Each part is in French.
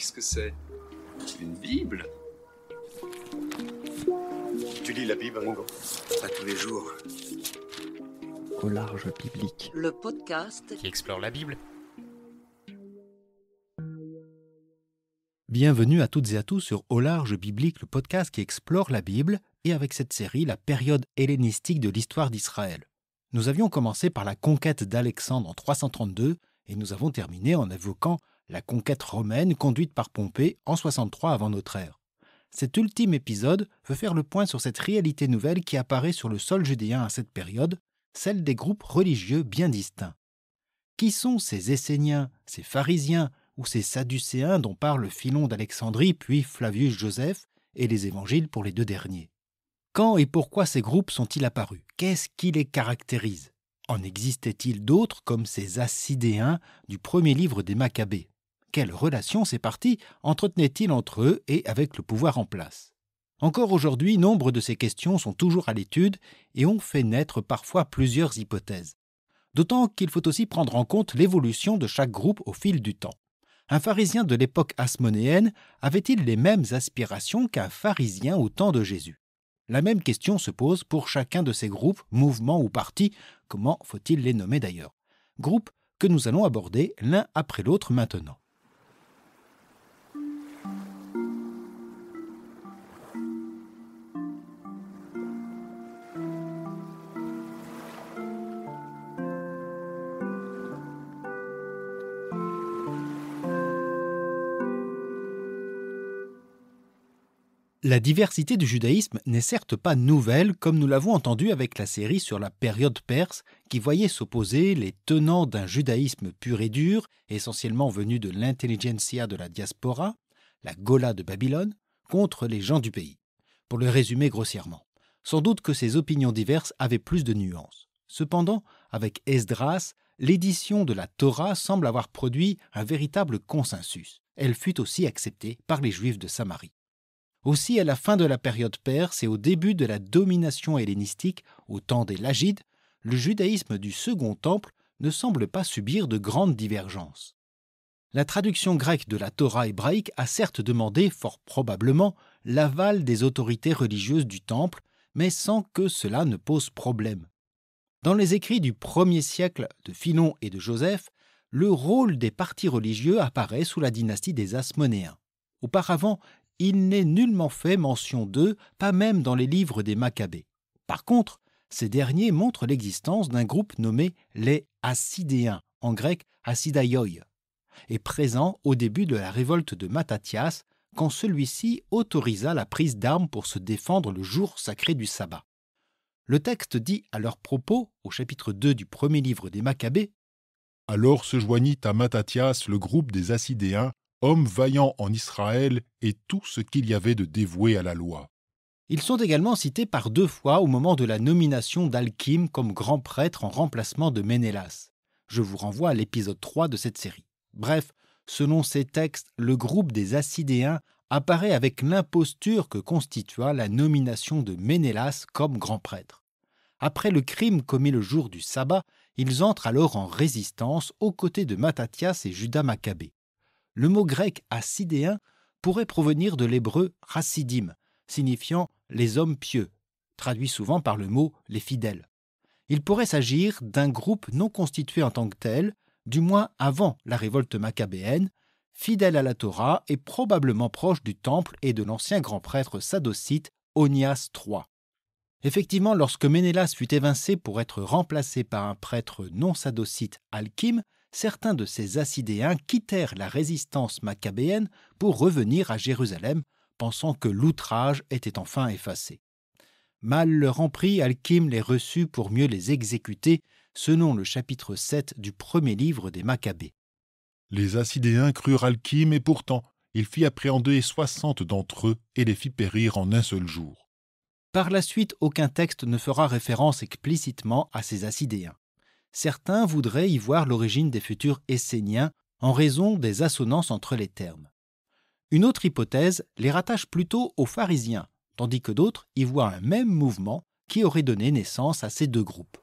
Qu'est-ce que c'est? Une Bible? Tu lis la Bible, Ringo? Pas tous les jours. Au large biblique. Le podcast qui explore la Bible. Bienvenue à toutes et à tous sur Au large biblique, le podcast qui explore la Bible et avec cette série, la période hellénistique de l'histoire d'Israël. Nous avions commencé par la conquête d'Alexandre en 332 et nous avons terminé en évoquant la conquête romaine conduite par Pompée en 63 avant notre ère. Cet ultime épisode veut faire le point sur cette réalité nouvelle qui apparaît sur le sol judéen à cette période, celle des groupes religieux bien distincts. Qui sont ces Esséniens, ces pharisiens ou ces Sadducéens dont parle Philon d'Alexandrie puis Flavius Joseph et les évangiles pour les deux derniers? Quand et pourquoi ces groupes sont-ils apparus? Qu'est-ce qui les caractérise? En existait-il d'autres comme ces Assidéens du premier livre des Maccabées? Quelles relations ces partis entretenaient-ils entre eux et avec le pouvoir en place? Encore aujourd'hui, nombre de ces questions sont toujours à l'étude et ont fait naître parfois plusieurs hypothèses. D'autant qu'il faut aussi prendre en compte l'évolution de chaque groupe au fil du temps. Un pharisien de l'époque hasmonéenne avait-il les mêmes aspirations qu'un pharisien au temps de Jésus? La même question se pose pour chacun de ces groupes, mouvements ou partis, comment faut-il les nommer d'ailleurs? Groupes que nous allons aborder l'un après l'autre maintenant. La diversité du judaïsme n'est certes pas nouvelle, comme nous l'avons entendu avec la série sur la période perse, qui voyait s'opposer les tenants d'un judaïsme pur et dur, essentiellement venu de l'intelligentsia de la diaspora, la Gola de Babylone, contre les gens du pays. Pour le résumer grossièrement, sans doute que ces opinions diverses avaient plus de nuances. Cependant, avec Esdras, l'édition de la Torah semble avoir produit un véritable consensus. Elle fut aussi acceptée par les Juifs de Samarie. Aussi, à la fin de la période perse et au début de la domination hellénistique, au temps des Lagides, le judaïsme du Second Temple ne semble pas subir de grandes divergences. La traduction grecque de la Torah hébraïque a certes demandé, fort probablement, l'aval des autorités religieuses du Temple, mais sans que cela ne pose problème. Dans les écrits du 1er siècle de Philon et de Joseph, le rôle des partis religieux apparaît sous la dynastie des Hasmonéens. Auparavant, il n'est nullement fait mention d'eux, pas même dans les livres des Maccabées. Par contre, ces derniers montrent l'existence d'un groupe nommé les Assidéens, en grec Assidaioi, et présent au début de la révolte de Mattathias, quand celui-ci autorisa la prise d'armes pour se défendre le jour sacré du sabbat. Le texte dit à leur propos, au chapitre 2 du premier livre des Maccabées, « Alors se joignit à Mattathias le groupe des Assidéens, hommes vaillants en Israël et tout ce qu'il y avait de dévoué à la loi. » Ils sont également cités par 2 fois au moment de la nomination d'Alkim comme grand prêtre en remplacement de Ménélas. Je vous renvoie à l'épisode 3 de cette série. Bref, selon ces textes, le groupe des Assidéens apparaît avec l'imposture que constitua la nomination de Ménélas comme grand prêtre. Après le crime commis le jour du sabbat, ils entrent alors en résistance aux côtés de Mattathias et Judas Maccabée. Le mot grec « assidéen » pourrait provenir de l'hébreu « chassidim », signifiant « les hommes pieux », traduit souvent par le mot « les fidèles ». Il pourrait s'agir d'un groupe non constitué en tant que tel, du moins avant la révolte maccabéenne, fidèle à la Torah et probablement proche du temple et de l'ancien grand prêtre sadocite Onias III. Effectivement, lorsque Ménélas fut évincé pour être remplacé par un prêtre non sadocite Alkim, certains de ces Assidéens quittèrent la résistance maccabéenne pour revenir à Jérusalem, pensant que l'outrage était enfin effacé. Mal leur en prit, Alkim les reçut pour mieux les exécuter, selon le chapitre 7 du premier livre des Maccabées. Les Assidéens crurent Alkim et pourtant, il fit appréhender 60 d'entre eux et les fit périr en un seul jour. Par la suite, aucun texte ne fera référence explicitement à ces Assidéens. Certains voudraient y voir l'origine des futurs Esséniens en raison des assonances entre les termes. Une autre hypothèse les rattache plutôt aux pharisiens, tandis que d'autres y voient un même mouvement qui aurait donné naissance à ces 2 groupes.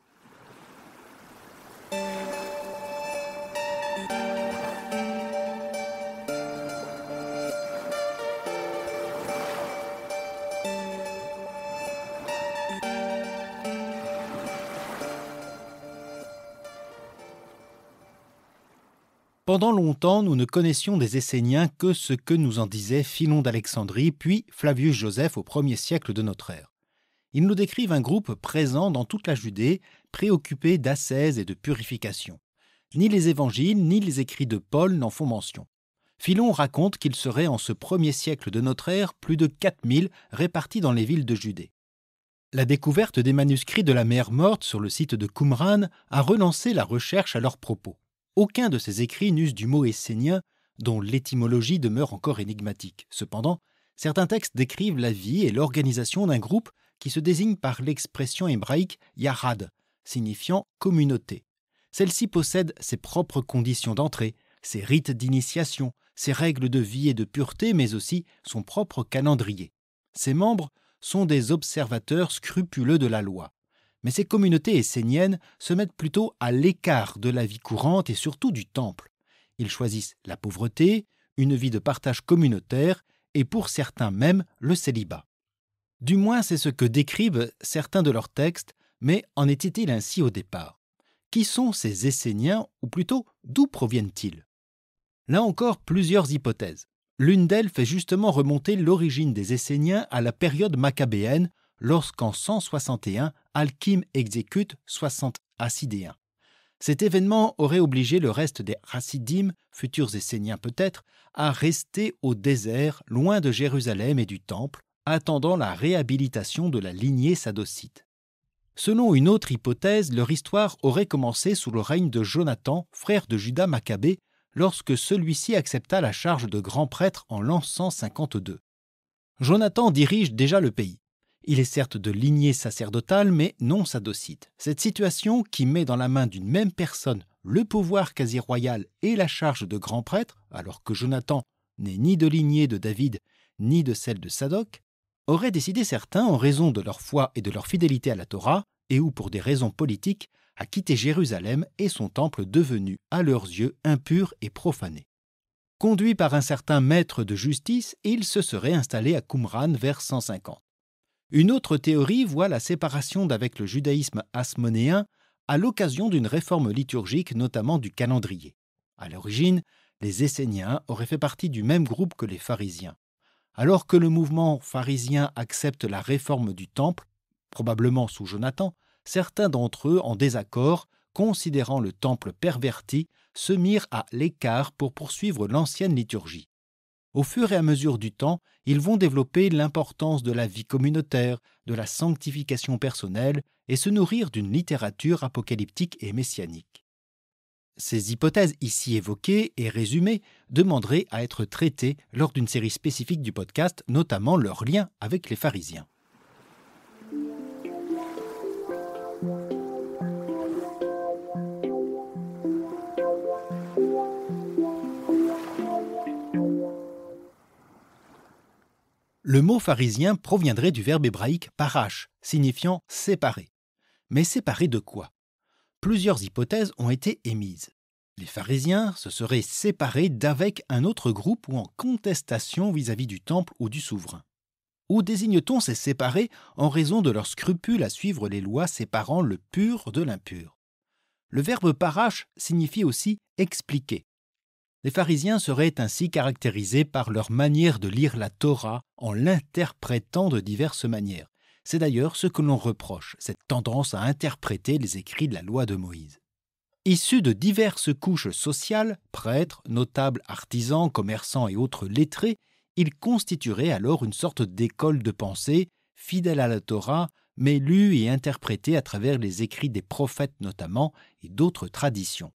Pendant longtemps, nous ne connaissions des Esséniens que ce que nous en disait Philon d'Alexandrie, puis Flavius Joseph au 1er siècle de notre ère. Ils nous décrivent un groupe présent dans toute la Judée, préoccupé d'ascèse et de purification. Ni les évangiles, ni les écrits de Paul n'en font mention. Philon raconte qu'il serait en ce 1er siècle de notre ère plus de 4000 répartis dans les villes de Judée. La découverte des manuscrits de la mer Morte sur le site de Qumran a relancé la recherche à leur propos. Aucun de ces écrits n'use du mot essénien, dont l'étymologie demeure encore énigmatique. Cependant, certains textes décrivent la vie et l'organisation d'un groupe qui se désigne par l'expression hébraïque « yahad », signifiant « communauté ». Celle-ci possède ses propres conditions d'entrée, ses rites d'initiation, ses règles de vie et de pureté, mais aussi son propre calendrier. Ses membres sont des observateurs scrupuleux de la loi. Mais ces communautés esséniennes se mettent plutôt à l'écart de la vie courante et surtout du temple. Ils choisissent la pauvreté, une vie de partage communautaire et pour certains même le célibat. Du moins, c'est ce que décrivent certains de leurs textes, mais en était-il ainsi au départ? Qui sont ces Esséniens, ou plutôt, d'où proviennent-ils? Là encore, plusieurs hypothèses. L'une d'elles fait justement remonter l'origine des Esséniens à la période maccabéenne, lorsqu'en 161, Alkim exécute 60 Hassidéens. Cet événement aurait obligé le reste des Hassidim, futurs Esséniens peut-être, à rester au désert, loin de Jérusalem et du Temple, attendant la réhabilitation de la lignée sadocite. Selon une autre hypothèse, leur histoire aurait commencé sous le règne de Jonathan, frère de Juda Maccabée, lorsque celui-ci accepta la charge de grand prêtre en l'an 152. Jonathan dirige déjà le pays. Il est certes de lignée sacerdotale, mais non sadocite. Cette situation, qui met dans la main d'une même personne le pouvoir quasi-royal et la charge de grand prêtre, alors que Jonathan n'est ni de lignée de David, ni de celle de Sadoc, aurait décidé certains, en raison de leur foi et de leur fidélité à la Torah, et ou pour des raisons politiques, à quitter Jérusalem et son temple devenu, à leurs yeux, impur et profané. Conduit par un certain maître de justice, il se serait installé à Qumran vers 150. Une autre théorie voit la séparation d'avec le judaïsme hasmonéen à l'occasion d'une réforme liturgique, notamment du calendrier. À l'origine, les Esséniens auraient fait partie du même groupe que les pharisiens. Alors que le mouvement pharisien accepte la réforme du temple, probablement sous Jonathan, certains d'entre eux, en désaccord, considérant le temple perverti, se mirent à l'écart pour poursuivre l'ancienne liturgie. Au fur et à mesure du temps, ils vont développer l'importance de la vie communautaire, de la sanctification personnelle et se nourrir d'une littérature apocalyptique et messianique. Ces hypothèses ici évoquées et résumées demanderaient à être traitées lors d'une série spécifique du podcast, notamment leur lien avec les pharisiens. Le mot pharisien proviendrait du verbe hébraïque parash, signifiant séparer. Mais séparer de quoi? Plusieurs hypothèses ont été émises. Les pharisiens se seraient séparés d'avec un autre groupe ou en contestation vis-à-vis du temple ou du souverain. Ou désigne-t-on ces séparés en raison de leur scrupule à suivre les lois séparant le pur de l'impur? Le verbe parash signifie aussi expliquer. Les pharisiens seraient ainsi caractérisés par leur manière de lire la Torah en l'interprétant de diverses manières. C'est d'ailleurs ce que l'on reproche, cette tendance à interpréter les écrits de la loi de Moïse. Issus de diverses couches sociales, prêtres, notables, artisans, commerçants et autres lettrés, ils constitueraient alors une sorte d'école de pensée, fidèle à la Torah, mais lue et interprétée à travers les écrits des prophètes notamment et d'autres traditions.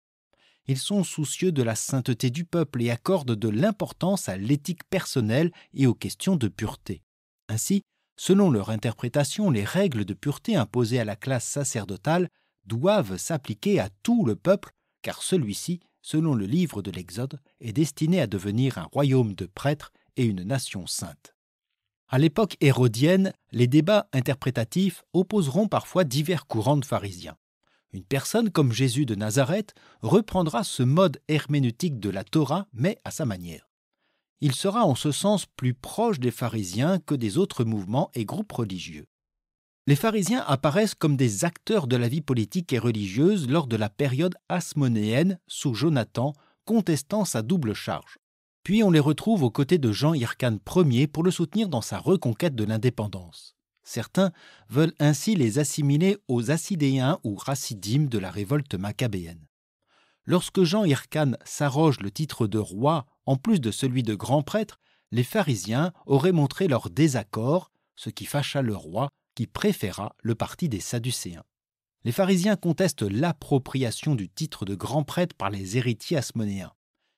Ils sont soucieux de la sainteté du peuple et accordent de l'importance à l'éthique personnelle et aux questions de pureté. Ainsi, selon leur interprétation, les règles de pureté imposées à la classe sacerdotale doivent s'appliquer à tout le peuple, car celui-ci, selon le livre de l'Exode, est destiné à devenir un royaume de prêtres et une nation sainte. À l'époque hérodienne, les débats interprétatifs opposeront parfois divers courants de pharisiens. Une personne comme Jésus de Nazareth reprendra ce mode herméneutique de la Torah, mais à sa manière. Il sera en ce sens plus proche des pharisiens que des autres mouvements et groupes religieux. Les pharisiens apparaissent comme des acteurs de la vie politique et religieuse lors de la période hasmonéenne sous Jonathan, contestant sa double charge. Puis on les retrouve aux côtés de Jean Hyrcane Ier pour le soutenir dans sa reconquête de l'indépendance. Certains veulent ainsi les assimiler aux Hassidéens ou Rassidim de la révolte maccabéenne. Lorsque Jean Hyrcane s'arroge le titre de roi en plus de celui de grand prêtre, les pharisiens auraient montré leur désaccord, ce qui fâcha le roi qui préféra le parti des Sadducéens. Les pharisiens contestent l'appropriation du titre de grand prêtre par les héritiers hasmonéens.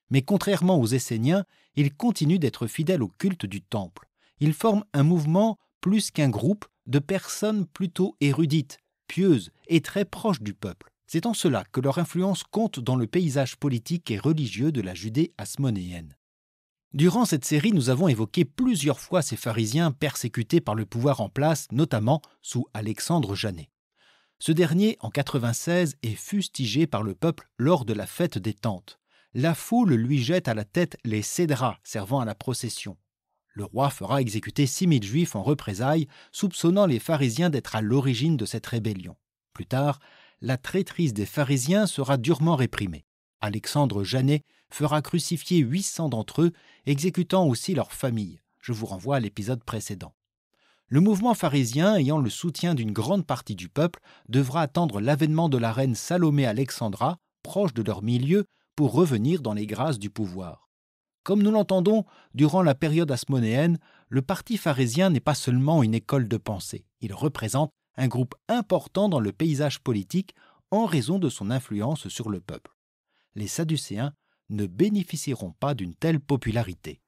Mais contrairement aux Esséniens, ils continuent d'être fidèles au culte du temple. Ils forment un mouvement plus qu'un groupe de personnes plutôt érudites, pieuses et très proches du peuple. C'est en cela que leur influence compte dans le paysage politique et religieux de la Judée hasmonéenne. Durant cette série, nous avons évoqué plusieurs fois ces pharisiens persécutés par le pouvoir en place, notamment sous Alexandre Janet. Ce dernier, en 96, est fustigé par le peuple lors de la fête des Tentes. La foule lui jette à la tête les cédras servant à la procession. Le roi fera exécuter 6000 juifs en représailles, soupçonnant les pharisiens d'être à l'origine de cette rébellion. Plus tard, la traîtrise des pharisiens sera durement réprimée. Alexandre Janet fera crucifier 800 d'entre eux, exécutant aussi leurs familles. Je vous renvoie à l'épisode précédent. Le mouvement pharisien, ayant le soutien d'une grande partie du peuple, devra attendre l'avènement de la reine Salomé Alexandra, proche de leur milieu, pour revenir dans les grâces du pouvoir. Comme nous l'entendons, durant la période hasmonéenne, le parti pharisien n'est pas seulement une école de pensée. Il représente un groupe important dans le paysage politique en raison de son influence sur le peuple. Les Sadducéens ne bénéficieront pas d'une telle popularité.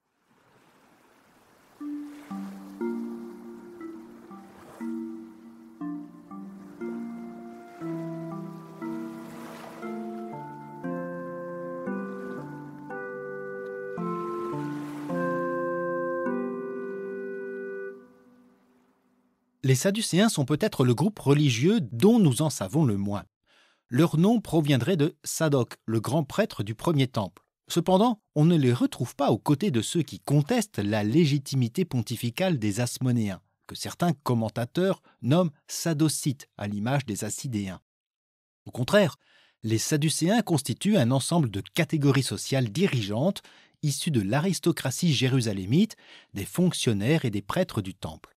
Les Sadducéens sont peut-être le groupe religieux dont nous en savons le moins. Leur nom proviendrait de Sadoc, le grand prêtre du premier temple. Cependant, on ne les retrouve pas aux côtés de ceux qui contestent la légitimité pontificale des Hasmonéens, que certains commentateurs nomment Sadocites, à l'image des Hassidéens. Au contraire, les Sadducéens constituent un ensemble de catégories sociales dirigeantes issues de l'aristocratie jérusalémite, des fonctionnaires et des prêtres du temple.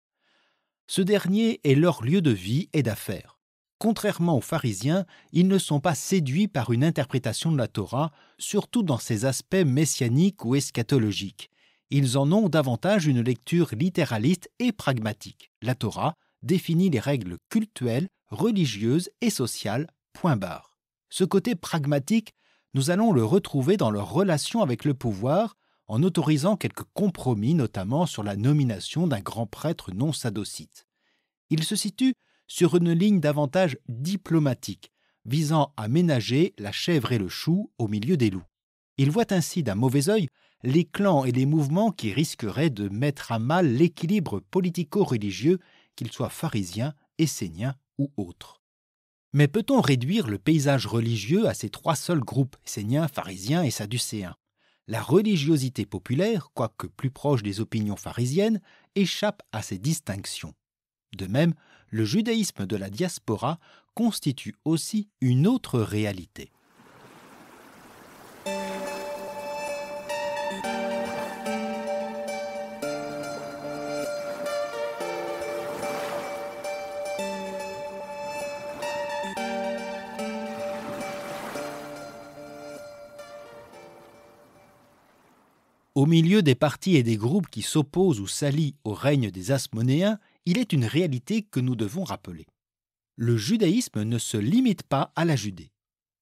Ce dernier est leur lieu de vie et d'affaires. Contrairement aux pharisiens, ils ne sont pas séduits par une interprétation de la Torah, surtout dans ses aspects messianiques ou eschatologiques. Ils en ont davantage une lecture littéraliste et pragmatique. La Torah définit les règles cultuelles, religieuses et sociales, point barre. Ce côté pragmatique, nous allons le retrouver dans leur relation avec le pouvoir, en autorisant quelques compromis, notamment sur la nomination d'un grand prêtre non sadocite. Il se situe sur une ligne davantage diplomatique, visant à ménager la chèvre et le chou au milieu des loups. Il voit ainsi d'un mauvais œil les clans et les mouvements qui risqueraient de mettre à mal l'équilibre politico-religieux, qu'ils soient pharisiens, esséniens ou autres. Mais peut-on réduire le paysage religieux à ces trois seuls groupes, esséniens, pharisiens et sadducéens ? La religiosité populaire, quoique plus proche des opinions pharisiennes, échappe à ces distinctions. De même, le judaïsme de la diaspora constitue aussi une autre réalité. Au milieu des partis et des groupes qui s'opposent ou s'allient au règne des Hasmonéens, il est une réalité que nous devons rappeler. Le judaïsme ne se limite pas à la Judée.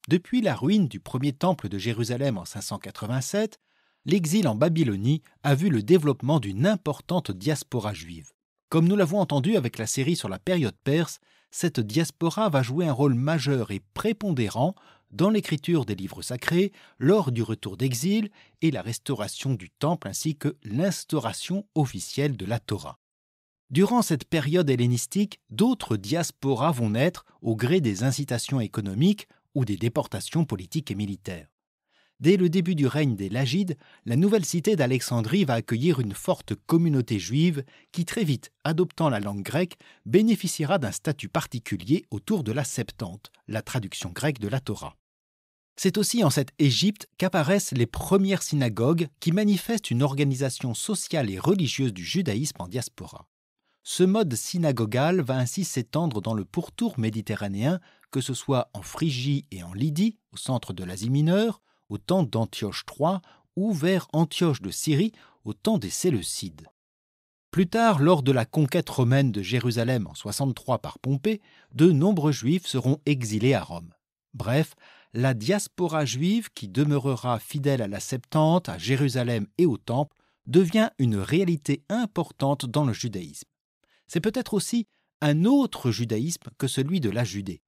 Depuis la ruine du premier temple de Jérusalem en 587, l'exil en Babylonie a vu le développement d'une importante diaspora juive. Comme nous l'avons entendu avec la série sur la période perse, cette diaspora va jouer un rôle majeur et prépondérant dans l'écriture des livres sacrés, lors du retour d'exil et la restauration du temple ainsi que l'instauration officielle de la Torah. Durant cette période hellénistique, d'autres diasporas vont naître au gré des incitations économiques ou des déportations politiques et militaires. Dès le début du règne des Lagides, la nouvelle cité d'Alexandrie va accueillir une forte communauté juive qui, très vite adoptant la langue grecque, bénéficiera d'un statut particulier autour de la Septante, la traduction grecque de la Torah. C'est aussi en cette Égypte qu'apparaissent les premières synagogues qui manifestent une organisation sociale et religieuse du judaïsme en diaspora. Ce mode synagogal va ainsi s'étendre dans le pourtour méditerranéen, que ce soit en Phrygie et en Lydie, au centre de l'Asie mineure, au temps d'Antioche III, ou vers Antioche de Syrie, au temps des Séleucides. Plus tard, lors de la conquête romaine de Jérusalem en 63 par Pompée, de nombreux Juifs seront exilés à Rome. Bref, la diaspora juive, qui demeurera fidèle à la Septante, à Jérusalem et au Temple, devient une réalité importante dans le judaïsme. C'est peut-être aussi un autre judaïsme que celui de la Judée.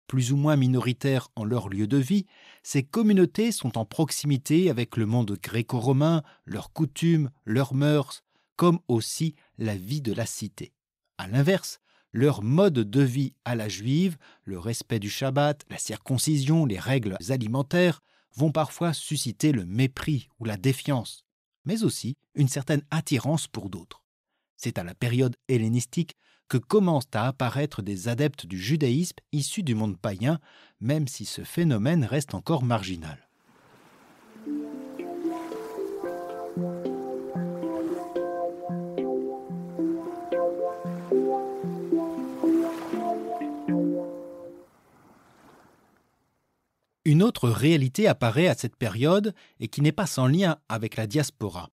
Plus ou moins minoritaires en leur lieu de vie, ces communautés sont en proximité avec le monde gréco-romain, leurs coutumes, leurs mœurs, comme aussi la vie de la cité. À l'inverse, leur mode de vie à la juive, le respect du Shabbat, la circoncision, les règles alimentaires, vont parfois susciter le mépris ou la défiance, mais aussi une certaine attirance pour d'autres. C'est à la période hellénistique que commencent à apparaître des adeptes du judaïsme issus du monde païen, même si ce phénomène reste encore marginal. Une autre réalité apparaît à cette période et qui n'est pas sans lien avec la diaspora.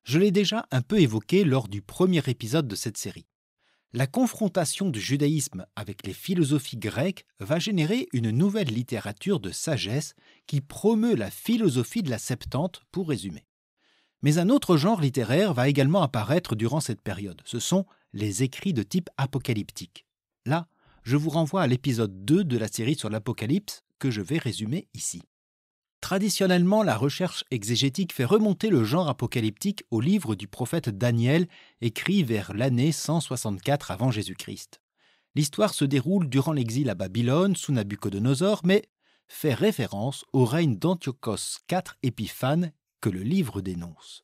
Je l'ai déjà un peu évoqué lors du premier épisode de cette série. La confrontation du judaïsme avec les philosophies grecques va générer une nouvelle littérature de sagesse qui promeut la philosophie de la Septante, pour résumer. Mais un autre genre littéraire va également apparaître durant cette période. Ce sont les écrits de type apocalyptique. Là, je vous renvoie à l'épisode 2 de la série sur l'Apocalypse que je vais résumer ici. Traditionnellement, la recherche exégétique fait remonter le genre apocalyptique au livre du prophète Daniel, écrit vers l'année 164 avant Jésus-Christ. L'histoire se déroule durant l'exil à Babylone sous Nabuchodonosor, mais fait référence au règne d'Antiochos IV Épiphane que le livre dénonce.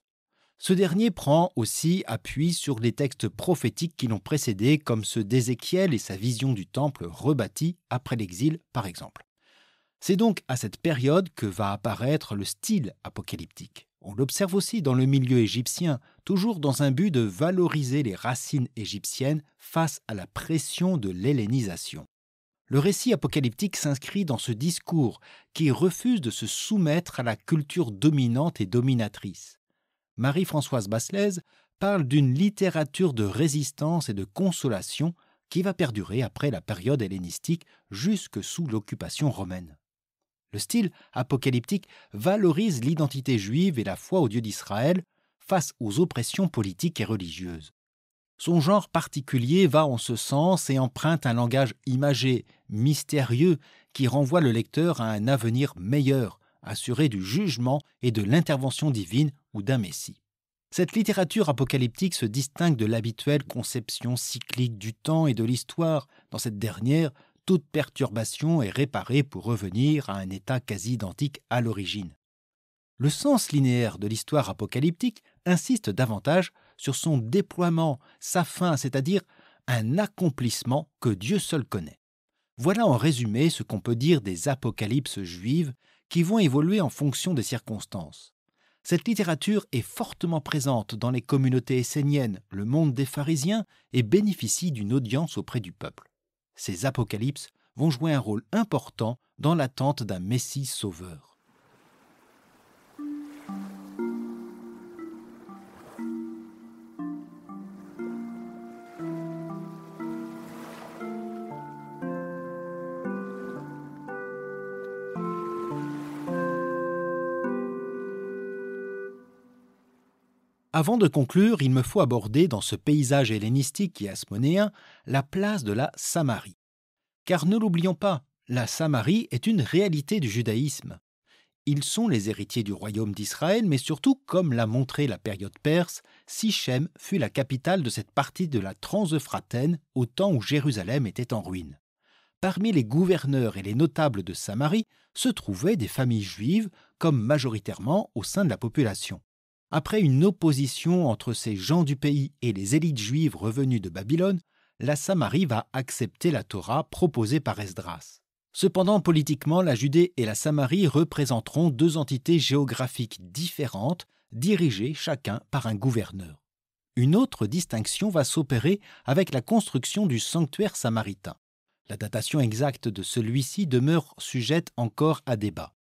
Ce dernier prend aussi appui sur les textes prophétiques qui l'ont précédé, comme ceux d'Ézéchiel et sa vision du temple rebâti après l'exil, par exemple. C'est donc à cette période que va apparaître le style apocalyptique. On l'observe aussi dans le milieu égyptien, toujours dans un but de valoriser les racines égyptiennes face à la pression de l'hellénisation. Le récit apocalyptique s'inscrit dans ce discours qui refuse de se soumettre à la culture dominante et dominatrice. Marie-Françoise Basselès parle d'une littérature de résistance et de consolation qui va perdurer après la période hellénistique jusque sous l'occupation romaine. Le style apocalyptique valorise l'identité juive et la foi au Dieu d'Israël face aux oppressions politiques et religieuses. Son genre particulier va en ce sens et emprunte un langage imagé, mystérieux, qui renvoie le lecteur à un avenir meilleur, assuré du jugement et de l'intervention divine ou d'un Messie. Cette littérature apocalyptique se distingue de l'habituelle conception cyclique du temps et de l'histoire. Dans cette dernière, toute perturbation est réparée pour revenir à un état quasi identique à l'origine. Le sens linéaire de l'histoire apocalyptique insiste davantage sur son déploiement, sa fin, c'est-à-dire un accomplissement que Dieu seul connaît. Voilà en résumé ce qu'on peut dire des apocalypses juives qui vont évoluer en fonction des circonstances. Cette littérature est fortement présente dans les communautés esséniennes, le monde des pharisiens, et bénéficie d'une audience auprès du peuple. Ces apocalypses vont jouer un rôle important dans l'attente d'un Messie sauveur. Avant de conclure, il me faut aborder dans ce paysage hellénistique et hasmonéen la place de la Samarie. Car ne l'oublions pas, la Samarie est une réalité du judaïsme. Ils sont les héritiers du royaume d'Israël, mais surtout, comme l'a montré la période perse, Sichem fut la capitale de cette partie de la Transeuphrataine au temps où Jérusalem était en ruine. Parmi les gouverneurs et les notables de Samarie se trouvaient des familles juives, comme majoritairement au sein de la population. Après une opposition entre ces gens du pays et les élites juives revenues de Babylone, la Samarie va accepter la Torah proposée par Esdras. Cependant, politiquement, la Judée et la Samarie représenteront deux entités géographiques différentes, dirigées chacun par un gouverneur. Une autre distinction va s'opérer avec la construction du sanctuaire samaritain. La datation exacte de celui-ci demeure sujette encore à débat.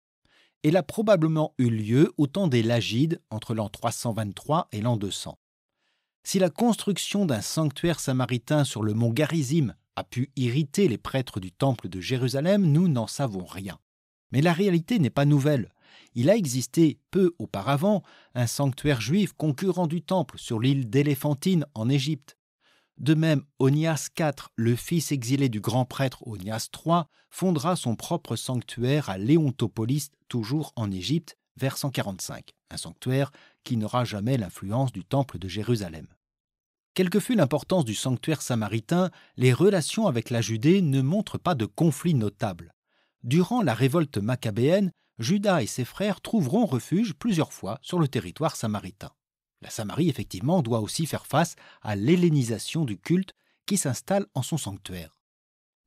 Elle a probablement eu lieu au temps des Lagides, entre l'an 323 et l'an 200. Si la construction d'un sanctuaire samaritain sur le mont Garizim a pu irriter les prêtres du temple de Jérusalem, nous n'en savons rien. Mais la réalité n'est pas nouvelle. Il a existé peu auparavant un sanctuaire juif concurrent du temple sur l'île d'Éléphantine en Égypte. De même, Onias IV, le fils exilé du grand prêtre Onias III, fondera son propre sanctuaire à Léontopolis, toujours en Égypte, vers 145, un sanctuaire qui n'aura jamais l'influence du temple de Jérusalem. Quelle que fût l'importance du sanctuaire samaritain, les relations avec la Judée ne montrent pas de conflit notable. Durant la révolte maccabéenne, Juda et ses frères trouveront refuge plusieurs fois sur le territoire samaritain. La Samarie, effectivement, doit aussi faire face à l'hellénisation du culte qui s'installe en son sanctuaire.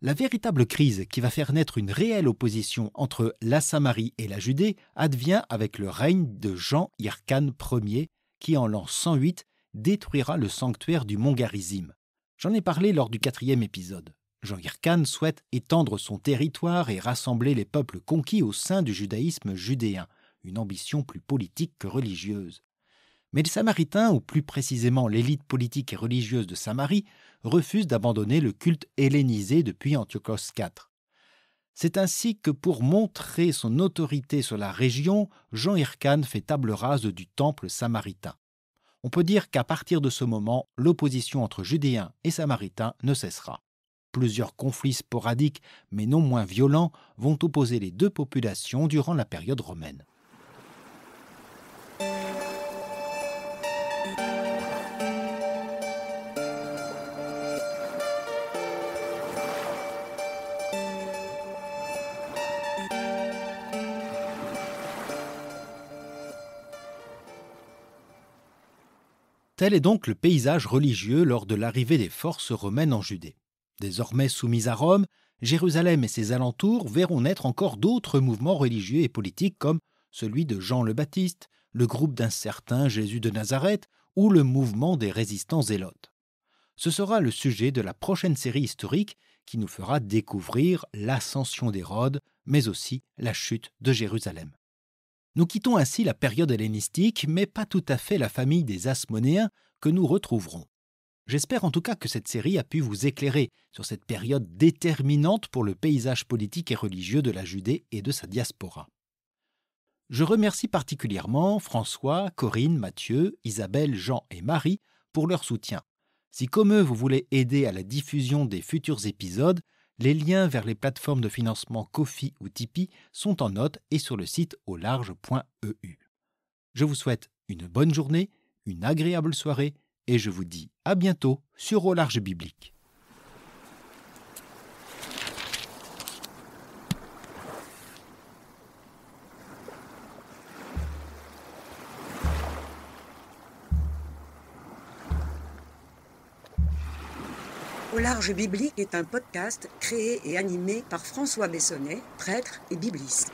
La véritable crise qui va faire naître une réelle opposition entre la Samarie et la Judée advient avec le règne de Jean Hyrcane Ier, qui en l'an 108 détruira le sanctuaire du mont Garizim. J'en ai parlé lors du 4e épisode. Jean Hyrcane souhaite étendre son territoire et rassembler les peuples conquis au sein du judaïsme judéen, une ambition plus politique que religieuse. Mais les Samaritains, ou plus précisément l'élite politique et religieuse de Samarie, refusent d'abandonner le culte hellénisé depuis Antiochos IV. C'est ainsi que pour montrer son autorité sur la région, Jean Hyrcane fait table rase du temple samaritain. On peut dire qu'à partir de ce moment, l'opposition entre Judéens et Samaritains ne cessera. Plusieurs conflits sporadiques, mais non moins violents, vont opposer les deux populations durant la période romaine. Tel est donc le paysage religieux lors de l'arrivée des forces romaines en Judée. Désormais soumise à Rome, Jérusalem et ses alentours verront naître encore d'autres mouvements religieux et politiques comme celui de Jean le Baptiste, le groupe d'un certain Jésus de Nazareth ou le mouvement des résistants zélotes. Ce sera le sujet de la prochaine série historique qui nous fera découvrir l'ascension d'Hérode, mais aussi la chute de Jérusalem. Nous quittons ainsi la période hellénistique, mais pas tout à fait la famille des Hasmonéens que nous retrouverons. J'espère en tout cas que cette série a pu vous éclairer sur cette période déterminante pour le paysage politique et religieux de la Judée et de sa diaspora. Je remercie particulièrement François, Corinne, Mathieu, Isabelle, Jean et Marie pour leur soutien. Si comme eux vous voulez aider à la diffusion des futurs épisodes, les liens vers les plateformes de financement Ko-fi ou Tipeee sont en note et sur le site aularge.eu. Je vous souhaite une bonne journée, une agréable soirée et je vous dis à bientôt sur Au Large Biblique. Au Large Biblique est un podcast créé et animé par François Bessonnet, prêtre et bibliste.